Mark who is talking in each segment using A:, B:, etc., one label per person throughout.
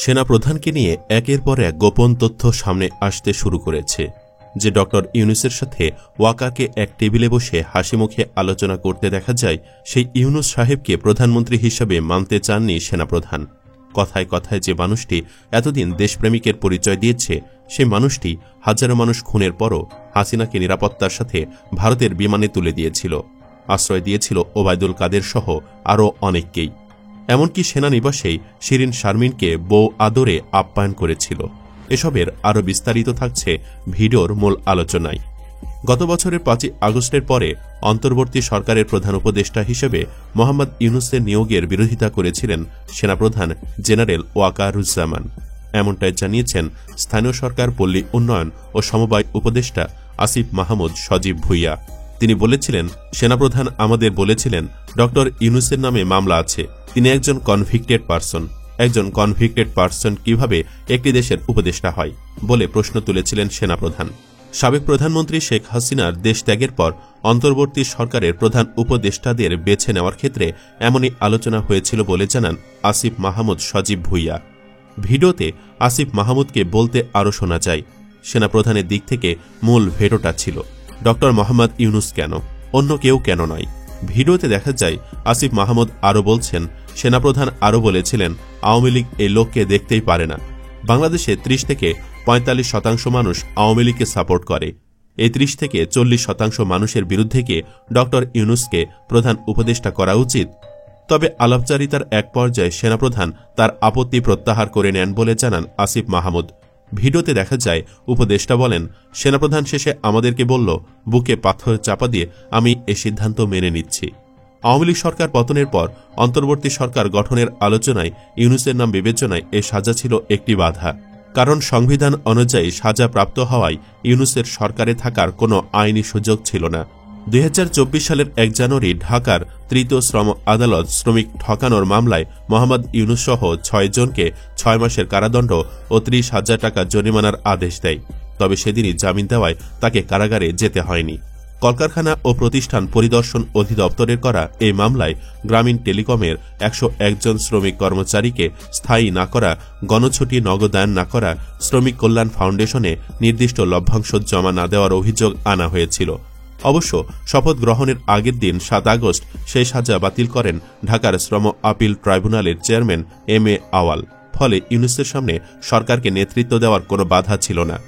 A: সেনাপ্রধানকে নিয়ে একের পর এক গোপন তথ্য সামনে আসতে শুরু করেছে যে ডক্টর ইউনূসের সাথে ওয়াকারকে এক টেবিলে বসে হাসিমুখে আলোচনা করতে দেখা যায় সেই ইউনূস সাহেবকে প্রধানমন্ত্রী হিসেবে মানতে চাননি সেনাপ্রধান। কথায় কথায় যে মানুষটি এতদিন দেশপ্রেমিকের পরিচয় দিয়েছে সেই মানুষটি হাজারো মানুষ খুনের পরও হাসিনাকে নিরাপত্তার সাথে ভারতের বিমানে তুলে দিয়েছিল, আশ্রয় দিয়েছিল ওবায়দুল কাদের সহ আরও অনেককেই। এমনকি সেনানিবাসেই শিরিন শারমিনকে বউ আদরে আপ্যায়ন করেছিল। এসবের আরও বিস্তারিত থাকছে ভিডিওর মূল আলোচনায়। গত বছরের ৫ই আগস্টের পরে অন্তর্বর্তী সরকারের প্রধান উপদেষ্টা হিসেবে মোহাম্মদ ইউনূসের নিয়োগের বিরোধিতা করেছিলেন সেনাপ্রধান জেনারেল ওয়াকারুজ্জামান। এমনটাই জানিয়েছেন স্থানীয় সরকার, পল্লী উন্নয়ন ও সমবায় উপদেষ্টা আসিফ মাহমুদ সজীব ভুইয়া। তিনি বলেছিলেন, সেনাপ্রধান আমাদের বলেছিলেন ডক্টর ইউনূসের নামে মামলা আছে, তিনি একজন কনভিক্টেড পারসন। একজন কনভিক্টেড পারসন কিভাবে একটি দেশের উপদেষ্টা হয় বলে প্রশ্ন তুলেছিলেন সেনাপ্রধান। সাবেক প্রধানমন্ত্রী শেখ হাসিনার দেশ ত্যাগের পর অন্তর্বর্তী সরকারের প্রধান উপদেষ্টাদের বেছে নেওয়ার ক্ষেত্রে এমনই আলোচনা হয়েছিল বলে জানান আসিফ মাহমুদ সজীব ভুইয়া। ভিডিওতে আসিফ মাহমুদকে বলতে আরও শোনা যায়, সেনাপ্রধানের দিক থেকে মূল ভেটোটা ছিল ডক্টর মোহাম্মদ ইউনূস কেন, অন্য কেউ কেন নয়। ভিডিওতে দেখা যায় আসিফ মাহমুদ আরও বলছেন, সেনাপ্রধান আরও বলেছিলেন আওয়ামী লীগ এই লোককে দেখতেই পারে না। বাংলাদেশে ৩০ থেকে ৪৫% মানুষ আওয়ামী লীগকে সাপোর্ট করে। এই ৩০ থেকে ৪০% মানুষের বিরুদ্ধে গিয়ে ডক্টর ইউনূসকে প্রধান উপদেষ্টা করা উচিত। তবে আলাপচারিতার এক পর্যায়ে সেনাপ্রধান তার আপত্তি প্রত্যাহার করে নেন বলে জানান আসিফ মাহমুদ। ভিডিওতে দেখা যায় উপদেষ্টা বলেন, সেনাপ্রধান শেষে আমাদেরকে বলল, বুকে পাথর চাপা দিয়ে আমি এ সিদ্ধান্ত মেনে নিচ্ছি। আওয়ামী লীগ সরকার পতনের পর অন্তর্বর্তী সরকার গঠনের আলোচনায় ইউনূসের নাম বিবেচনায় এ সাজা ছিল একটি বাধা। কারণ সংবিধান অনুযায়ী সাজা প্রাপ্ত হওয়ায় ইউনূসের সরকারে থাকার কোনো আইনি সুযোগ ছিল না। ২০২৪ সালের ১ জানুয়ারি ঢাকার তৃতীয় শ্রম আদালত শ্রমিক ঠকানোর মামলায় মোহাম্মদ ইউনূস সহ ৬ জনকে ৬ মাসের কারাদণ্ড ও ৩০,০০০ টাকা জরিমানার আদেশ দেয়। তবে সেদিনই জামিন দেওয়ায় তাকে কারাগারে যেতে হয়নি। কলকারখানা ও প্রতিষ্ঠান পরিদর্শন অধিদপ্তরের করা এই মামলায় গ্রামীণ টেলিকমের ১০১ জন শ্রমিক কর্মচারীকে স্থায়ী না করা, গণছুটি নগদায়ন না করা, শ্রমিক কল্যাণ ফাউন্ডেশনে নির্দিষ্ট লভ্যাংশ জমা না দেওয়ার অভিযোগ আনা হয়েছিল। অবশ্য শপথ গ্রহণের আগের দিন ৭ আগস্ট সেই সাজা বাতিল করেন ঢাকার শ্রম আপিল ট্রাইব্যুনালের চেয়ারম্যান এম এ আওয়াল। ফলে ইউনূসের সামনে সরকারকে নেতৃত্ব দেওয়ার কোনো বাধা ছিল না।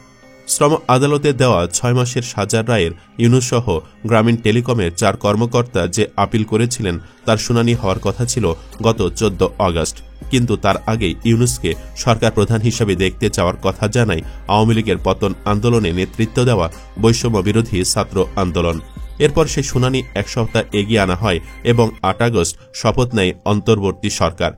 A: শ্রম আদালতে দেওয়া ৬ মাসের সাজার রায়ের ইউনূস সহ গ্রামীণ টেলিকমের ৪ কর্মকর্তা যে আপিল করেছিলেন তার শুনানি হওয়ার কথা ছিল গত ১৪ আগস্ট। কিন্তু তার আগেই ইউনূসকে সরকার প্রধান হিসেবে দেখতে চাওয়ার কথা জানায় আওয়ামী লীগের পতন আন্দোলনে নেতৃত্ব দেওয়া বৈষম্য বিরোধী ছাত্র আন্দোলন। এরপর সেই শুনানি ১ সপ্তাহ এগিয়ে আনা হয় এবং ৮ আগস্ট শপথ নেয় অন্তর্বর্তী সরকার।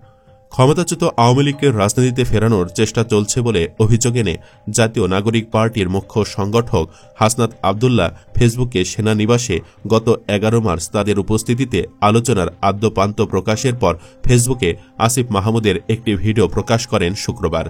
A: ক্ষমতাচ্যুত আওয়ামী লীগকে রাজনীতিতে ফেরানোর চেষ্টা চলছে বলে অভিযোগ এনে জাতীয় নাগরিক পার্টির মুখ্য সংগঠক হাসনাত আবদুল্লাহ ফেসবুকে সেনানিবাসে গত ১১ মার্চ তাদের উপস্থিতিতে আলোচনার আদ্যপান্ত প্রকাশের পর ফেসবুকে আসিফ মাহমুদের একটি ভিডিও প্রকাশ করেন শুক্রবার।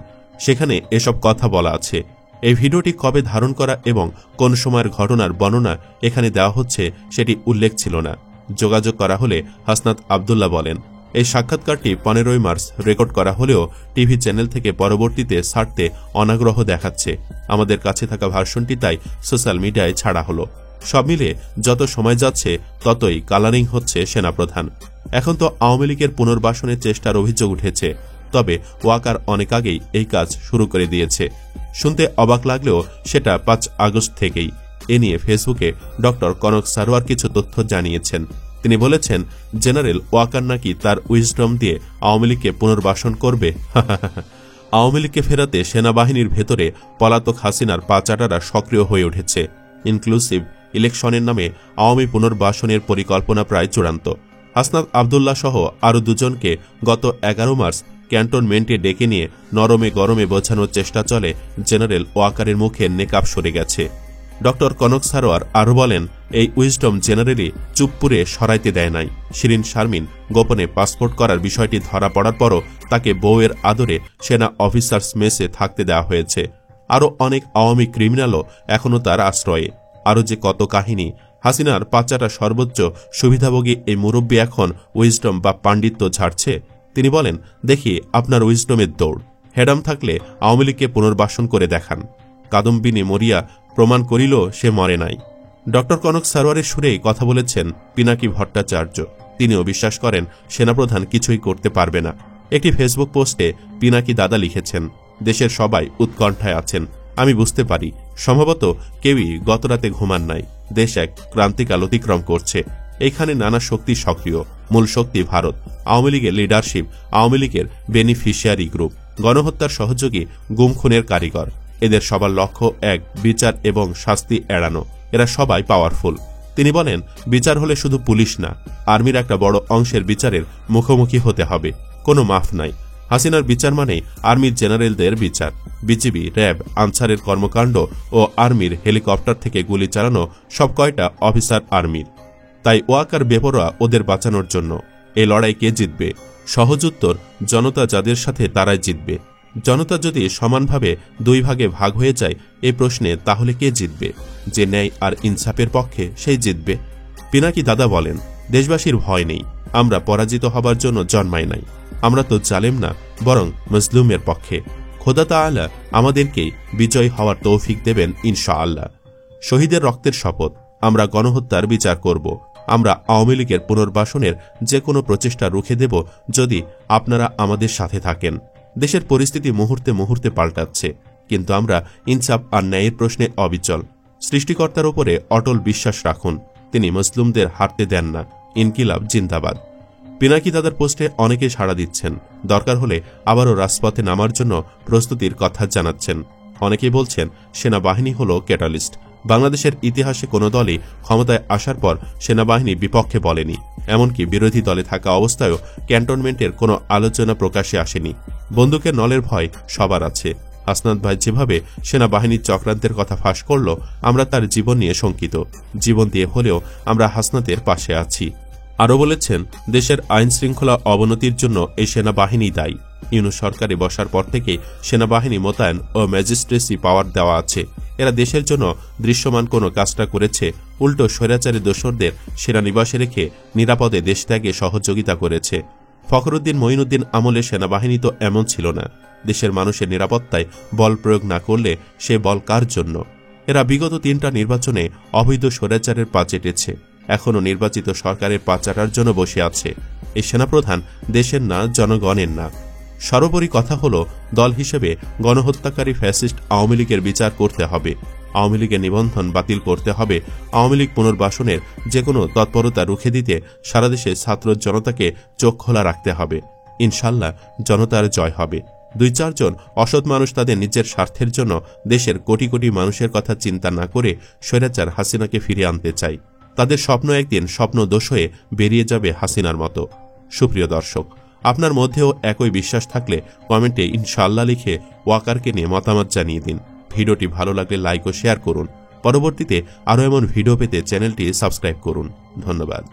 A: সেখানে এসব কথা বলা আছে। এই ভিডিওটি কবে ধারণ করা এবং কোন সময়ের ঘটনার বর্ণনা এখানে দেওয়া হচ্ছে সেটি উল্লেখ ছিল না। যোগাযোগ করা হলে হাসনাত আবদুল্লাহ বলেন, এই সাক্ষাৎকারটি ১৫ই মার্চ রেকর্ড করা হলেও টিভি চ্যানেল থেকে পরবর্তীতে ছাড়তে অনাগ্রহ দেখাচ্ছে। আমাদের কাছে থাকা ভার্সনটি তাই সোশ্যাল মিডিয়ায় ছাড়া হলো। সব মিলে যত সময় যাচ্ছে ততই কালারিং হচ্ছে সেনাপ্রধান। এখন তো আওয়ামী লীগের পুনর্বাসনের চেষ্টার অভিযোগ উঠেছে। তবে ওয়াকার অনেক আগেই এই কাজ শুরু করে দিয়েছে। শুনতে অবাক লাগলেও সেটা ৫ আগস্ট থেকেই। এ নিয়ে ফেসবুকে ডক্টর কনক সারোয়ার কিছু তথ্য জানিয়েছেন। তিনি বলেছেন, জেনারেল ওয়াকার নাকি তার উইজডম দিয়ে আওয়ামী লীগকে পুনর্বাসন করবে। আওয়ামী লীগকে ফেরাতে সেনাবাহিনীর ভেতরে পলাতক হাসিনার পাচাটারা সক্রিয় হয়ে উঠেছে। ইনক্লুসিভ ইলেকশনের নামে আওয়ামী পুনর্বাসনের পরিকল্পনা প্রায় চূড়ান্ত। হাসনাত আবদুল্লাহ সহ আরও ২ জনকে গত ১১ মার্চ ক্যান্টনমেন্টে ডেকে নিয়ে নরমে গরমে বোঝানোর চেষ্টা চলে জেনারেল ওয়াকারের মুখে নেকাব সরে গেছে। ডক্টর কনক সারোয়ার আরও বলেন, এই উইজডম জেনারেলি চুপপুরে সরাইতে দেয় নাই। শিরিন শারমিন গোপনে পাসপোর্ট করার বিষয়টি ধরা পড়ার পরও তাকে বউয়ের আদরে সেনা অফিসার্স মেসে থাকতে দেওয়া হয়েছে। আরও অনেক আওয়ামী ক্রিমিনালও এখনও তার আশ্রয়ে। আরও যে কত কাহিনী। হাসিনার পাচাটা সর্বোচ্চ সুবিধাভোগী এই মুরব্বী এখন উইজডম বা পাণ্ডিত্য ঝাড়ছে। তিনি বলেন, দেখি আপনার উইজডমের দৌড়। হেডাম থাকলে আওয়ামী লীগকে পুনর্বাসন করে দেখান। কাদম্বিনী মরিয়া প্রমাণ করিল সে মরে নাই। ডক্টর কনক সারোয়ারের সুরেই কথা বলেছেন পিনাকি ভট্টাচার্য। তিনিও বিশ্বাস করেন সেনাপ্রধান কিছুই করতে পারবে না। একটি ফেসবুক পোস্টে পিনাকি দাদা লিখেছেন, দেশের সবাই উৎকণ্ঠায় আছেন, আমি বুঝতে পারি। সম্ভবত কেউই গতরাতে ঘুমান নাই। দেশ এক ক্রান্তিকাল অতিক্রম করছে। এইখানে নানা শক্তি সক্রিয়। মূল শক্তি ভারত, আওয়ামী লীগের লিডারশিপ, আওয়ামী লীগের বেনিফিশিয়ারি গ্রুপ, গণহত্যার সহযোগী, গুম খুনের কারিগর। এদের সবার লক্ষ্য এক, বিচার এবং শাস্তি এড়ানো। এরা সবাই পাওয়ারফুল। তিনি বলেন, বিচার হলে শুধু পুলিশ না, আর্মির একটা বড় অংশের বিচারের মুখোমুখি হতে হবে। কোনো মাফ নাই। হাসিনার বিচার মানে আর্মির জেনারেলদের বিচার। বিজিবি, র্যাব, আনসারের কর্মকাণ্ড ও আর্মির হেলিকপ্টার থেকে গুলি চালানো সব কয়টা অফিসার আর্মির। তাই ওয়াকার বেপরোয়া ওদের বাঁচানোর জন্য। এই লড়াই কে জিতবে? সহজ উত্তর, জনতা যাদের সাথে তারাই জিতবে। জনতা যদি সমানভাবে দুই ভাগে ভাগ হয়ে যায় এই প্রশ্নে, তাহলে কে জিতবে? যে ন্যায় আর ইনসাফের পক্ষে সেই জিতবে। পিনাকি দাদা বলেন, দেশবাসীর ভয় নেই। আমরা পরাজিত হবার জন্য জন্মাই নাই। আমরা তো জালেম না, বরং মজলুমের পক্ষে। খোদা তাআলা আমাদেরকেই বিজয় হওয়ার তৌফিক দেবেন ইনশাআল্লাহ। শহীদের রক্তের শপথ, আমরা গণহত্যার বিচার করব। আমরা আওয়ামী লীগের পুনর্বাসনের যে কোনো প্রচেষ্টা রুখে দেব যদি আপনারা আমাদের সাথে থাকেন। দেশের পরিস্থিতি মুহূর্তে মুহূর্তে পাল্টাচ্ছে, কিন্তু আমরা ইনসাফ আর ন্যায়ের প্রশ্নে অবিচল। সৃষ্টিকর্তার উপরে অটল বিশ্বাস রাখুন। তিনি মজলুমদের হারতে দেন না। ইনকিলাব জিন্দাবাদ। পিনাকি দাদার পোস্টে অনেকে সাড়া দিচ্ছেন। দরকার হলে আবারও রাজপথে নামার জন্য প্রস্তুতির কথা জানাচ্ছেন। অনেকেই বলছেন সেনাবাহিনী হল ক্যাটালিস্ট। বাংলাদেশের ইতিহাসে কোনো দলই ক্ষমতায় আসার পর সেনাবাহিনী বিপক্ষে বলেনি। এমনকি বিরোধী দলে থাকা অবস্থায়ও ক্যান্টনমেন্টের কোনো আলোচনা প্রকাশে আসেনি। বন্দুকের নলের ভয় সবার আছে। হাসনাত ভাই যেভাবে সেনাবাহিনীর চক্রান্তের কথা ফাঁস করল, আমরা তার জীবন নিয়ে শঙ্কিত। জীবন দিয়ে হলেও আমরা হাসনাতের পাশে আছি। আরও বলেছেন, দেশের আইন শৃঙ্খলা অবনতির জন্য এই সেনাবাহিনী দায়ী। ইউনূস সরকারে বসার পর থেকে সেনাবাহিনী মোতায়েন ও ম্যাজিস্ট্রেসি পাওয়ার দেওয়া আছে। এরা দেশের জন্য দৃশ্যমান কোনো কাজটা করেছে? উল্টো স্বৈরাচারী দোসরদের সেনানিবাসে রেখে নিরাপদে দেশ ত্যাগে সহযোগিতা করেছে। ফখরুদ্দিন মঈনুদ্দিন আমলে সেনাবাহিনী তো এমন ছিল না। দেশের মানুষের নিরাপত্তায় বল প্রয়োগ না করলে সে বল কার জন্য? এরা বিগত 3টা নির্বাচনে অবৈধ স্বৈরাচারের পা চেটেছে। এখনও নির্বাচিত সরকারের পা চাটার জন্য বসে আছে। এই সেনাপ্রধান দেশের না, জনগণের না। সর্বোপরি কথা হলো, দল হিসেবে গণহত্যাকারী ফ্যাসিস্ট আওয়ামী লীগের বিচার করতে হবে। আওয়ামী লীগের নিবন্ধন বাতিল করতে হবে। আওয়ামী লীগ পুনর্বাসনের যে কোনো তৎপরতা রুখে দিতে সারা দেশে ছাত্র জনতাকে চোখ খোলা রাখতে হবে। ইনশাল্লাহ জনতার জয় হবে। 2-4 জন অসৎ মানুষ তাদের নিজের স্বার্থের জন্য দেশের কোটি কোটি মানুষের কথা চিন্তা না করে স্বৈরাচার হাসিনাকে ফিরিয়ে আনতে চায়। তাদের স্বপ্ন একদিন স্বপ্নদোষ হয়ে বেরিয়ে যাবে হাসিনার মতো। সুপ্রিয় দর্শক, আপনার মধ্যেও একই বিশ্বাস থাকলে কমেন্টে ইনশাআল্লাহ লিখে ওয়াকারকে নিয়ে মতামত জানিয়ে দিন। ভিডিওটি ভালো লাগলে লাইক ও শেয়ার করুন। পরবর্তীতে আরও এমন ভিডিও পেতে চ্যানেলটি সাবস্ক্রাইব করুন। ধন্যবাদ।